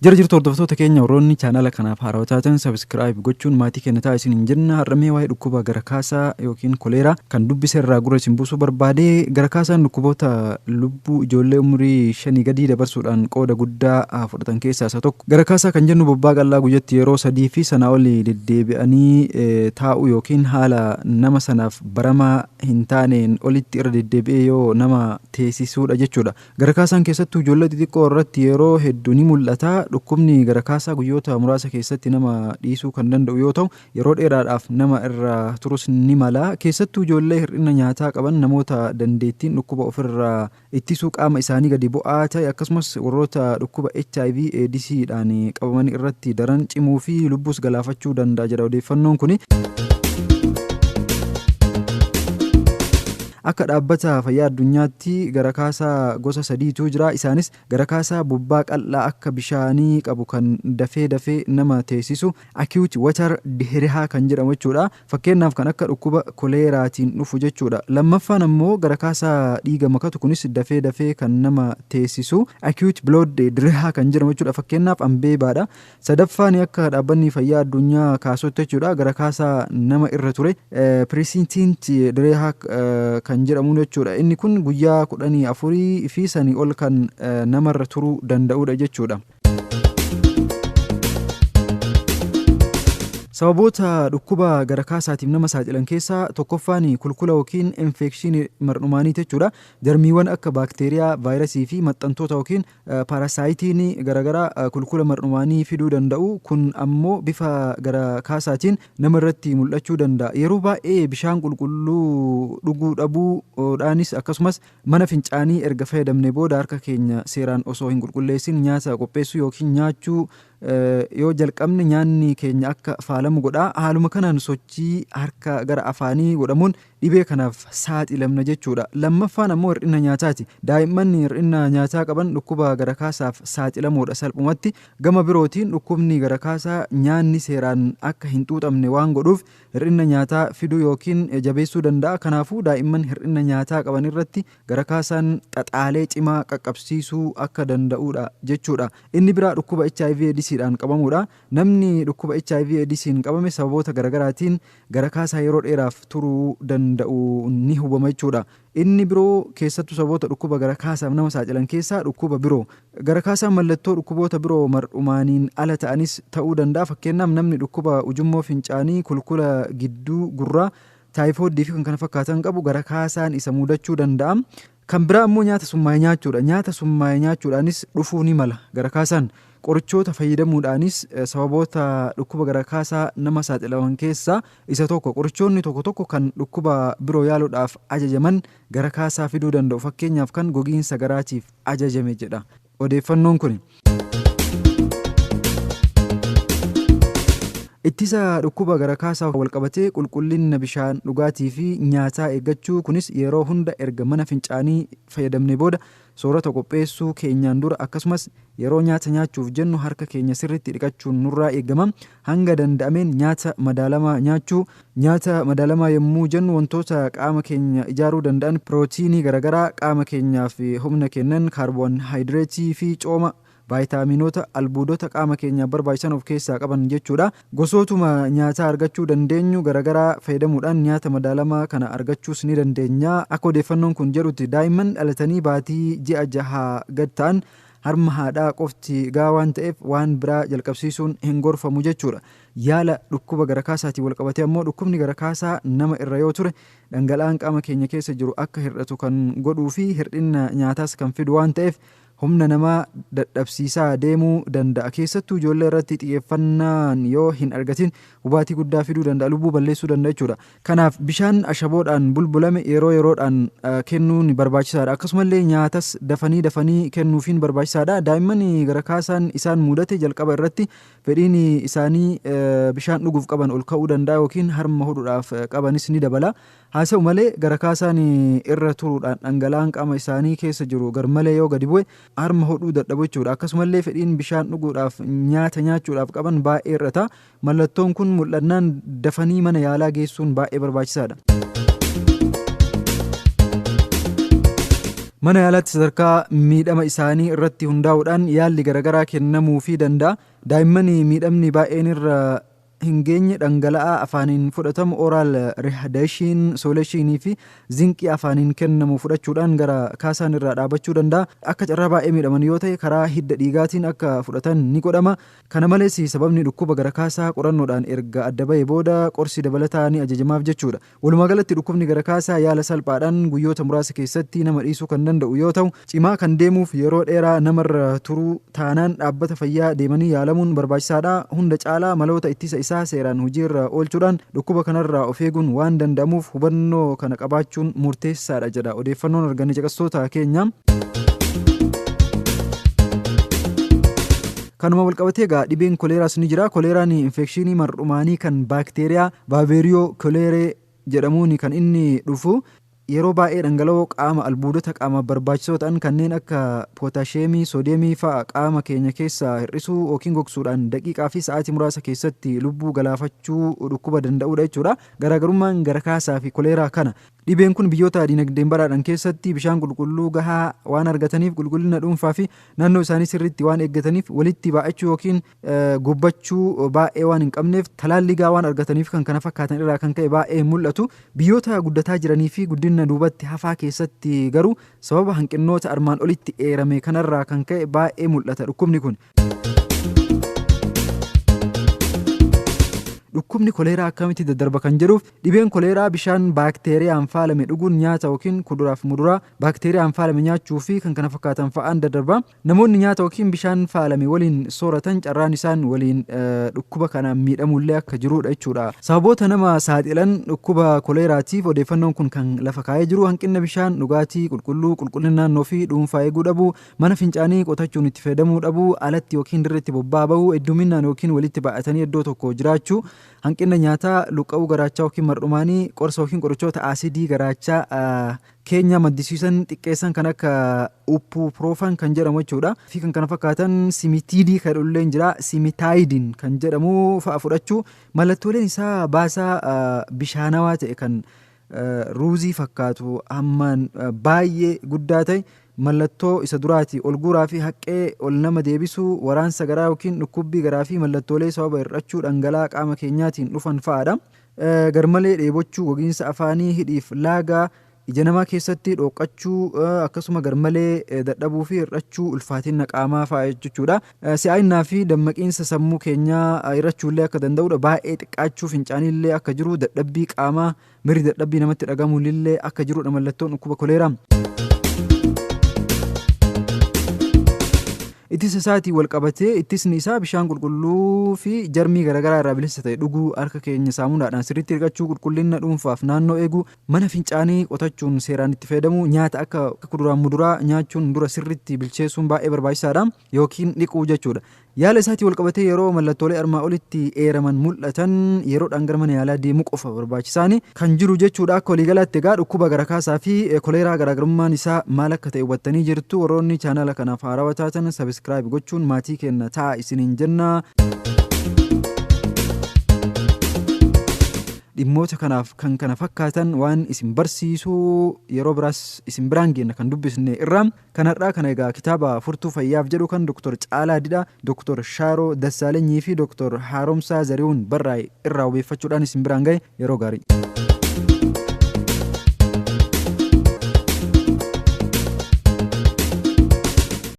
Jara jirtu hordoftoota keenya warroonni chaanala kanaaf haarawaa taatan sabskiraayib gochuun maatii keenya ta'a isin hin jenna. Har'amee waa'ee dhukkuba gara kaasaa yookiin koleeraa kan dubbise irraa gurra isin buusuu barbaade. Gara kaasaan dhukkuboota lubbuu ijoollee umurii 5 gadii dabarsuudhaan qooda guddaa fudhatan keessaa isa tokko. Gara kaasaa kan jennu bobbaa qal'aa guyyatti yeroo 3 fi sanaa ol deddeebi'anii taa'u yookiin haala nama sanaaf baramaa hin taaneen olitti irra deddeebi'ee yoo nama teessisuudha jechuudha. Gara kaasaan keessattuu ijoollee xixiqqoo irratti yeroo hedduu ni mul'ata. Dhukkubni gara kaasaa guyyoota muraasa keessatti nama dhiisuu kan danda'u yoo ta'u yeroo dheeraadhaaf nama irra turus ni mala. Keessattuu ijoollee hir'ina nyaataa qaban, namoota dandeettiin dhukkuba ofirraa ittisuu qaama isaanii gadi bu'aa ta'e, akkasumas warroota dhukkuba HIV AIDSdhaan qabaman irratti daran cimuu fi lubbuus galaafachuu danda'a jedha odeeffannoon kuni. Akka dhaabbata fayyaa addunyaatti gara kaasaa gosa 3tu jira. Isaanis gara kaasaa bobbaa qal'aa akka bishaanii qabu kan dafee nama teessisu acute water diarrhea kan jedhamu jechuudha. Fakkeenyaaf kan akka dhukkuba koleeraatiin dhufu jechuudha. Lammaffaan ammoo gara kaasaa dhiiga makatu, kunis dafee kan nama teessisu acute blood diarrhea kan jedhamu jechuudha. Fakkeenyaaf ambeebaadha. Sadaffaan akka dhaabbanni fayyaa addunyaa kaasutti jechuudha gara kaasaa nama irra ture persistent diarrhea kan jedhamu jechuudha. Inni kun guyyaa 14 fi sanii ol kan namarra turuu danda'udha jechuudha. Sababoota dhukkuba gara kaasaatiif nama saaxilan keessaa tokkoffaan kulkula yookiin infekshinii mar'umaanii jechuudha. Jarmiiwwan akka baakteeriyaa, vaayirasii fi maxxantoota yookiin paarasaayitiin garaagaraa kulkula mar'umaanii fiduu danda'u. Kun ammoo bifa gara kaasaatiin nama irratti mul'achuu danda'a. Yeroo baay'ee bishaan qulqulluu dhuguu dhabuudhaanis akkasumas mana fincaanii erga fayyadamne booda harka keenya seeraan osoo hin qulqulleessin nyaata qopheessuu yookiin nyaachuu yoo jalqabne nyaanni keenya akka faalamu godha. Haaluma kanaan sochii harka gara afaanii godhamuun dhibee kanaaf saaxilamna jechuudha. Lammaffaan ammoo hir'ina nyaataati. Daa'imman hir'ina nyaataa qaban dhukkuba gara kaasaaf saaxilamuudha salphumatti. Gama birootiin dhukkubni gara kaasaa nyaanni seeraan akka hin xuuxamne waan godhuuf hir'ina nyaataa fiduu yookiin jabeessuu danda'a. Kanaafuu daa'imman hir'ina nyaataa qaban irratti gara kaasaan xaxaalee cimaa qaqqabsiisuu akka danda'uudha jechuudha. Inni biraa dhukkuba HIV AIDSdhaan qabamuudha. Namni dhukkuba HIV AIDSiin qabame sababoota garaagaraatiin gara kaasaa yeroo dheeraaf turuu danda'u ni hubama jechuudha. Inni biroo keessattuu sababoota dhukkuba gara kaasaaf nama saaxilan keessaa dhukkuba biroo. Gara kaasaan mallattoo dhukkuboota biroo mar'umaaniin ala ta'anis ta'uu danda'a. Fakkeenyaaf namni dhukkuba ujummoo fincaanii, kulkula gidduu gurraa, taayifoodii fi kan kana fakkaatan qabu gara kaasaan isa mudachuu danda'a. Kan biraa ammoo nyaata summaa'ee nyaachuudha. Nyaata summaa'ee nyaachuudhaanis dhufuu ni mala gara kaasaan. Qorichoota fayyadamuudhaanis sababoota dhukkuba gara kaasaa nama saaxilaman keessaa isa tokko. Qorichoonni tokko kan dhukkuba biroo yaaluudhaaf ajajaman gara kaasaa fiduu danda'u. Fakkeenyaaf kan gogiinsa garaatiif ajajame jedha odeeffannoon kun. Ittisa dhukkuba gara kaasaa walqabatee qulqullina bishaan dhugaatii fi nyaataa eeggachuu, kunis yeroo hunda erga mana fincaanii fayyadamne booda soorata qopheessuu keenyaan dura akkasumas yeroo nyaata nyaachuuf jennu harka keenya sirriitti dhiqachuun nurraa eegama. Hanga danda'ameen nyaata madaalamaa nyaachuu. Nyaata madaalamaa yommuu jennu wantoota qaama keenya ijaaruu danda'an pirootiinii garaagaraa qaama keenyaaf humna kennan, kaarboonhaayidireetii fi cooma, vaayitaaminoota, albuudota qaama keenyaaf barbaachisan of keessaa qaban jechuudha. Gosootuma nyaataa argachuu dandeenyu garaagaraa fayyadamuudhaan nyaata madaalamaa kana argachuus ni dandeenya. Akka odeeffannoon kun jedhutti daa'imman dhalatanii baatii ji'a 6 gad ta'an harma haadhaa qofti gahaa waan ta'eef waan biraa jalqabsiisuun hin gorfamu jechuudha. Yaala dhukkuba gara kaasaatiin walqabatee ammoo dhukkubni gara kaasaa nama irra yoo ture dhangala'aan qaama keenya keessa jiru akka hir'atu kan godhuu fi hir'ina nyaataas kan fidu waan ta'eef humna namaa dadhabsiisaa deemuu danda'a. Keessattuu ijoollee irratti xiyyeeffannaan yoo hin argatin hubaatii guddaa fiduu danda'a, lubbuu balleessuu danda'a jechuudha. Kanaaf bishaan ashaboodhaan bulbulame yeroo yeroodhaan kennuun barbaachisaadha. Akkasumallee nyaatas dafanii kennuufiin barbaachisaadha. Daa'imman gara kaasaan isaan mudate jalqaba irratti fedhiin isaanii bishaan dhuguuf qaban ol ka'uu danda'a yookiin harma hodhuudhaaf qabanis ni dabala. Haa ta'u malee gara kaasaan irra turuudhaan dhangala'aan qaama isaanii keessa jiru garmalee yoo gadi bu'e harma hodhuu dadhabu jechuudha. Akkasumallee fedhiin bishaan dhuguudhaaf nyaata nyaachuudhaaf qaban baay'ee hir'ata. Mallattoon kun mul'annaan dafanii mana yaalaa geessuun baay'ee barbaachisaadha. mana yaalaatti sadarkaa miidhama isaanii irratti hundaa'uudhaan yaalli garaagaraa kennamuufii danda'a. Daa'imman miidhamni baay'een irra hin geenye dhangala'aa afaaniin fudhatamu oral rehabilitation solution fi zinqii afaaniin kennamu fudhachuudhaan gara kaasaan irraa dhaabachuu danda'a. Akka carraa baay'ee miidhaman yoo ta'e karaa hidda dhiigaatiin akka fudhatan ni godhama. Kana malees sababni dhukkuba gara kaasaa qorannoodhaan erga adda bahee booda qorsi dabalataa ni ajajamaaf jechuudha. Walumaa galatti dhukkubni gara kaasaa yaala salphaadhaan guyyoota muraasa keessatti nama dhiisuu kan danda'u yoo ta'u, cimaa kan deemuuf yeroo dheeraa namarra turuu taanaan dhaabbata fayyaa deemanii yaalamuun barbaachisaadha. Hunda caalaa maloota ittisa isaa seeraan hojiirra oolchuudhaan dhukkuba kanarraa of eeguun waan danda'amuuf hubannoo kana qabaachuun murteessaadha jedha odeeffannoon arganne caqastoota keenya. Kanuma walqabatee egaa dhibeen koleeraas ni jira. Koleeraan infekshinii mar'umaanii kan baakteeriyaa vaaveeriyoo koleeree jedhamuun kan inni dhufu yeroo baay'ee dhangala'oo qaama albuudota qaama barbaachisoo ta'an kanneen akka pootaasheemii, soodeemii fa'a qaama keenya keessaa hir'isuu yookiin gogsuudhaan daqiiqaa fi sa'aatii muraasa keessatti lubbuu galaafachuu dhukkuba danda'uudha jechuudha. Garaagarummaan gara kaasaa fi koleeraa kana. Dhibeen kun biyyoota dinagdeen badhaadhan keessatti bishaan qulqulluu gahaa waan argataniif qulqullina dhuunfaa fi naannoo isaanii sirriitti waan eeggataniif walitti baay'achuu yookiin gobbachuu baay'ee waan hin qabneef talaallii gahaa waan argataniif kan kana fakkaatan irraa kan ka'e baay'ee mul'atu. Biyyoota guddataa jiranii fi guddina duubatti hafaa keessatti garuu sababa hanqinnoota armaan olitti eerame kanarraa kan ka'e baay'ee mul'ata dhukkubni kun. Dhukkubni koleeraa akkamitti daddarba kan jedhuuf dhibeen koleeraa bishaan baakteeriyaan faalame dhuguun nyaata yookiin kuduraaf muduraa baakteeriyaan faalame nyaachuu fi kan kana fakkaatan fa'aan daddarba. Namoonni nyaata yookiin bishaan faalame waliin sooratan carraan isaan waliin dhukkuba kanaan miidhamullee akka jirudha jechuudha. Sababoota nama saaxilan dhukkuba koleeraatiif odeeffannoon kun kan lafa kaa'ee jiru hanqina bishaan dhugaatii qulqulluu, qulqullina naannoo fi dhuunfaa eeguu dhabuu, mana fincaanii qotachuun itti fayyadamuu dhabuu, alatti yookiin dirreetti bobba'aa bahuu, hedduminaan yookiin walitti baay'atanii iddoo tokko jiraachuu, hanqina nyaataa, luqqa'uu garaachaa yookiin mar'umaanii, qorsa yookiin qorichoota aasidii garaachaa keenya maddisiisan xiqqeessan kan akka ibuprofen kan jedhamu jechuudha. Fi kan kana fakkaatan simitiidii kan illee jira, simitaayidiin kan jedhamu fa'a fudhachuu. Mallattooleen isaa baasaa bishaanawaa ta'e kan ruuzii fakkaatu hammaan baay'ee guddaa ta'e. Mallattoo isa duraati ol guuraa fi haqqee ol nama deebisuu, waraansa garaa yookiin dhukkubbii garaa fi mallattoolee sababa hir'achuu dhangala'aa qaama keenyaatiin dhufan fa'aadha. Garmalee dheebochuu, gogiinsa afaanii, hidhiif laagaa, ija namaa keessatti dhoqqachuu, akkasuma garmalee dadhabuu fi hir'achuu ulfaatina qaamaa fa'a jechuudha. Si'aayinnaa fi dammaqiinsa sammuu keenyaa hir'achuullee akka danda'udha. Baay'ee xiqqaachuu, fincaaniillee akka jiru, dadhabbii qaamaa, miirri dadhabbii namatti dhagamuullee akka jirudha mallattoon dhukkuba koleeraa. Ittisa isaatii wal qabatee ittisni isaa bishaan qulqulluu fi jarmii garaagaraa irraa bilisa ta'e dhuguu, harka keenya saamunaadhaan sirriitti dhiqachuu, qulqullina dhuunfaaf naannoo eeguu, mana fincaanii qotachuun seeraan itti fayyadamuu, nyaata akka kuduraan muduraa nyaachuun dura sirriitti bilcheessuun baay'ee barbaachisaadha yookiin dhiquu jechuudha. Yaala isaatii wal qabatee yeroo mallattoolee armaa olitti eeraman mul'atan yeroodhaan gara mana yaalaa deemuu qofa barbaachisaani kan jiru jechuudha. Akka waliigalaatti egaa dhukkuba gara kaasaa fi koleeraa garaagarummaan isaa maal akka ta'e hubattanii jirtu. Warroonni chaanaala kanaaf haarawaa taatan sabiskiraayib gochuun maatii keenya ta'a isiniin jenna. Dhimmoota kanaaf kan kana fakkaatan waan isin barsiisuu yeroo biraas isin biraan geenna kan dubbisne irraa kanarraa kana egaa kitaaba furtuu fayyaaf jedhu kan Dr. Caalaa Didhaa, Dr. Shaaroo Dassaalanyii fi Dr. Haaromsaa Zarihuun barraa'e irraa hubeeffachuudhaan isin biraan gahe yeroo gaarii.